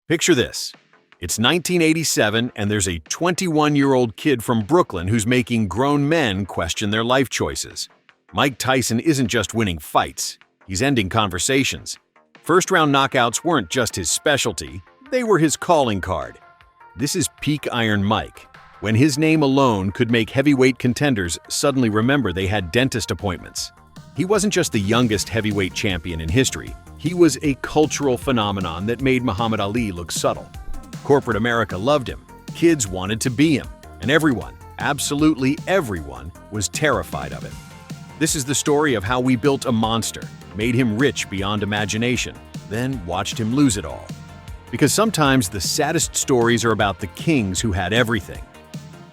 Picture this. It's 1987 and there's a 21-year-old kid from Brooklyn who's making grown men question their life choices. Mike Tyson isn't just winning fights, he's ending conversations. First-round knockouts weren't just his specialty, they were his calling card. This is peak Iron Mike, when his name alone could make heavyweight contenders suddenly remember they had dentist appointments. He wasn't just the youngest heavyweight champion in history, he was a cultural phenomenon that made Muhammad Ali look subtle. Corporate America loved him, kids wanted to be him, and everyone, absolutely everyone, was terrified of him. This is the story of how we built a monster, made him rich beyond imagination, then watched him lose it all. Because sometimes the saddest stories are about the kings who had everything.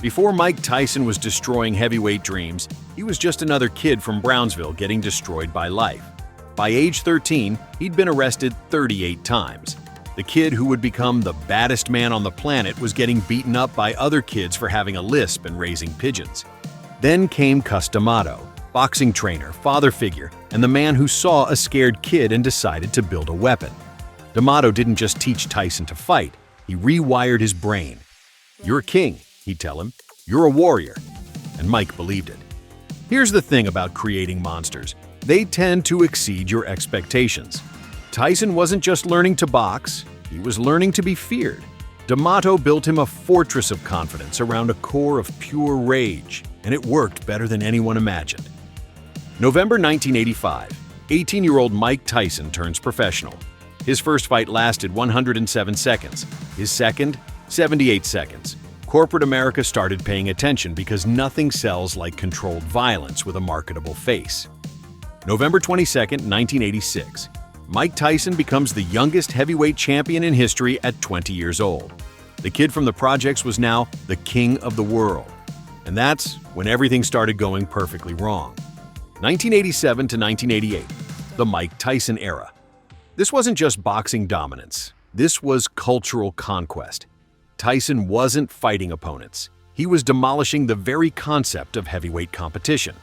Before Mike Tyson was destroying heavyweight dreams, he was just another kid from Brownsville getting destroyed by life. By age 13, he'd been arrested 38 times. The kid who would become the baddest man on the planet was getting beaten up by other kids for having a lisp and raising pigeons. Then came Cus D'Amato, boxing trainer, father figure, and the man who saw a scared kid and decided to build a weapon. D'Amato didn't just teach Tyson to fight, he rewired his brain. "You're a king," he'd tell him. "You're a warrior." And Mike believed it. Here's the thing about creating monsters. They tend to exceed your expectations. Tyson wasn't just learning to box, he was learning to be feared. D'Amato built him a fortress of confidence around a core of pure rage, and it worked better than anyone imagined. November 1985, 18-year-old Mike Tyson turns professional. His first fight lasted 107 seconds, his second, 78 seconds. Corporate America started paying attention because nothing sells like controlled violence with a marketable face. November 22, 1986, Mike Tyson becomes the youngest heavyweight champion in history at 20 years old. The kid from the projects was now the king of the world. And that's when everything started going perfectly wrong. 1987 to 1988, the Mike Tyson era. This wasn't just boxing dominance, this was cultural conquest. Tyson wasn't fighting opponents, he was demolishing the very concept of heavyweight competition.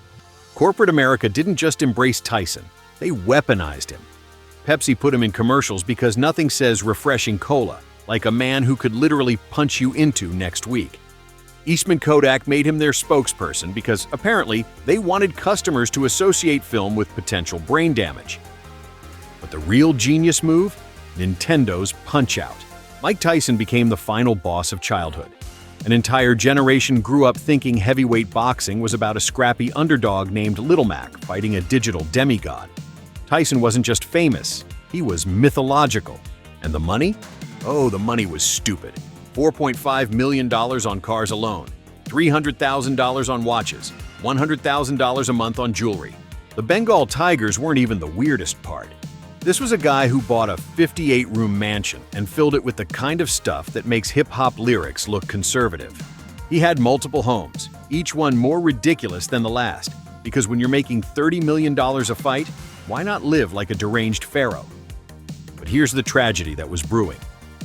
Corporate America didn't just embrace Tyson, they weaponized him. Pepsi put him in commercials because nothing says refreshing cola like a man who could literally punch you into next week. Eastman Kodak made him their spokesperson because apparently they wanted customers to associate film with potential brain damage. But the real genius move? Nintendo's Punch-Out! Mike Tyson became the final boss of childhood. An entire generation grew up thinking heavyweight boxing was about a scrappy underdog named Little Mac fighting a digital demigod. Tyson wasn't just famous, he was mythological. And the money? Oh, the money was stupid. $4.5 million on cars alone, $300,000 on watches, $100,000 a month on jewelry. The Bengal tigers weren't even the weirdest part. This was a guy who bought a 58-room mansion and filled it with the kind of stuff that makes hip-hop lyrics look conservative. He had multiple homes, each one more ridiculous than the last, because when you're making $30 million a fight, why not live like a deranged pharaoh? But here's the tragedy that was brewing.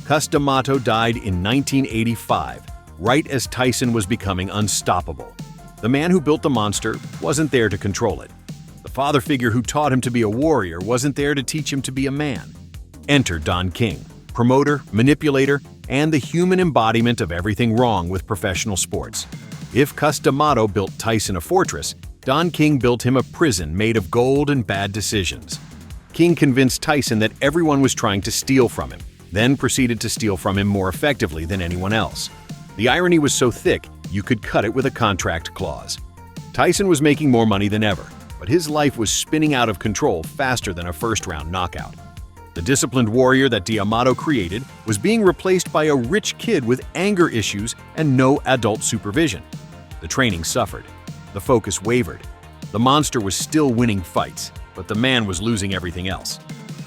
Cus D'Amato died in 1985, right as Tyson was becoming unstoppable. The man who built the monster wasn't there to control it. The father figure who taught him to be a warrior wasn't there to teach him to be a man. Enter Don King, promoter, manipulator, and the human embodiment of everything wrong with professional sports. If Cus D'Amato built Tyson a fortress, Don King built him a prison made of gold and bad decisions. King convinced Tyson that everyone was trying to steal from him, then proceeded to steal from him more effectively than anyone else. The irony was so thick, you could cut it with a contract clause. Tyson was making more money than ever, but his life was spinning out of control faster than a first-round knockout. The disciplined warrior that D'Amato created was being replaced by a rich kid with anger issues and no adult supervision. The training suffered. The focus wavered. The monster was still winning fights, but the man was losing everything else.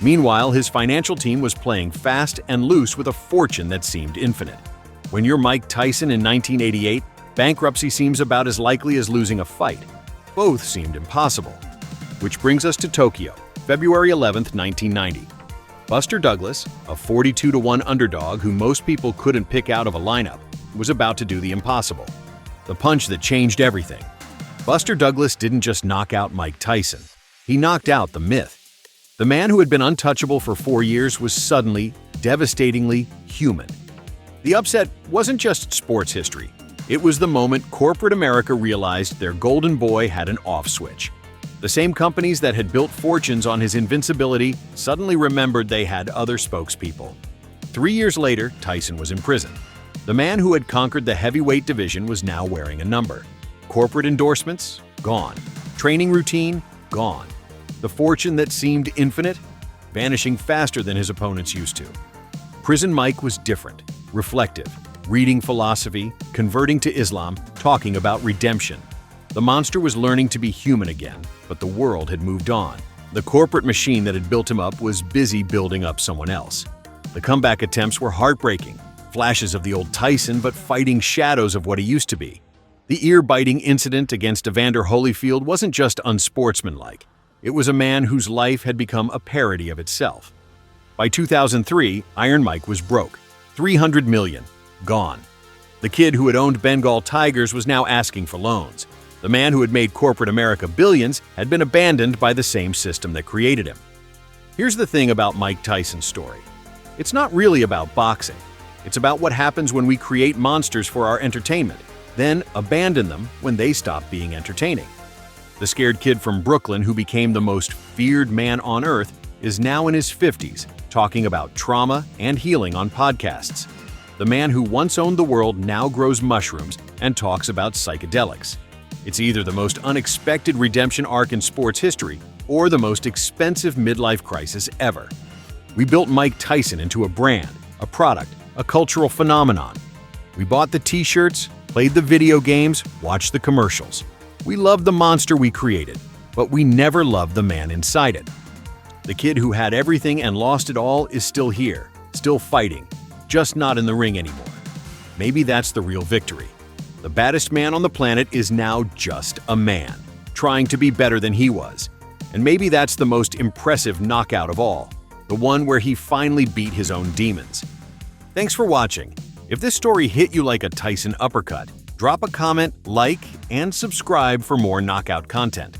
Meanwhile, his financial team was playing fast and loose with a fortune that seemed infinite. When you're Mike Tyson in 1988, bankruptcy seems about as likely as losing a fight. Both seemed impossible. Which brings us to Tokyo, February 11, 1990. Buster Douglas, a 42-to-1 underdog who most people couldn't pick out of a lineup, was about to do the impossible. The punch that changed everything. Buster Douglas didn't just knock out Mike Tyson. He knocked out the myth. The man who had been untouchable for 4 years was suddenly devastatingly human. The upset wasn't just sports history. It was the moment corporate America realized their golden boy had an off switch. The same companies that had built fortunes on his invincibility suddenly remembered they had other spokespeople. 3 years later, Tyson was in prison. The man who had conquered the heavyweight division was now wearing a number. Corporate endorsements? Gone. Training routine? Gone. The fortune that seemed infinite? Vanishing faster than his opponents used to. Prison Mike was different, reflective, reading philosophy, converting to Islam, talking about redemption. The monster was learning to be human again, but the world had moved on. The corporate machine that had built him up was busy building up someone else. The comeback attempts were heartbreaking, flashes of the old Tyson but fighting shadows of what he used to be. The ear-biting incident against Evander Holyfield wasn't just unsportsmanlike. It was a man whose life had become a parody of itself. By 2003, Iron Mike was broke. $300 million. Gone. The kid who had owned Bengal tigers was now asking for loans. The man who had made corporate America billions had been abandoned by the same system that created him. Here's the thing about Mike Tyson's story. It's not really about boxing. It's about what happens when we create monsters for our entertainment, then abandon them when they stop being entertaining. The scared kid from Brooklyn who became the most feared man on earth is now in his 50s, talking about trauma and healing on podcasts. The man who once owned the world now grows mushrooms and talks about psychedelics. It's either the most unexpected redemption arc in sports history or the most expensive midlife crisis ever. We built Mike Tyson into a brand, a product, a cultural phenomenon. We bought the t-shirts, played the video games, watched the commercials. We loved the monster we created, but we never loved the man inside it. The kid who had everything and lost it all is still here, still fighting, just not in the ring anymore. Maybe that's the real victory. The baddest man on the planet is now just a man, trying to be better than he was. And maybe that's the most impressive knockout of all, the one where he finally beat his own demons. Thanks for watching. If this story hit you like a Tyson uppercut, drop a comment, like, and subscribe for more knockout content.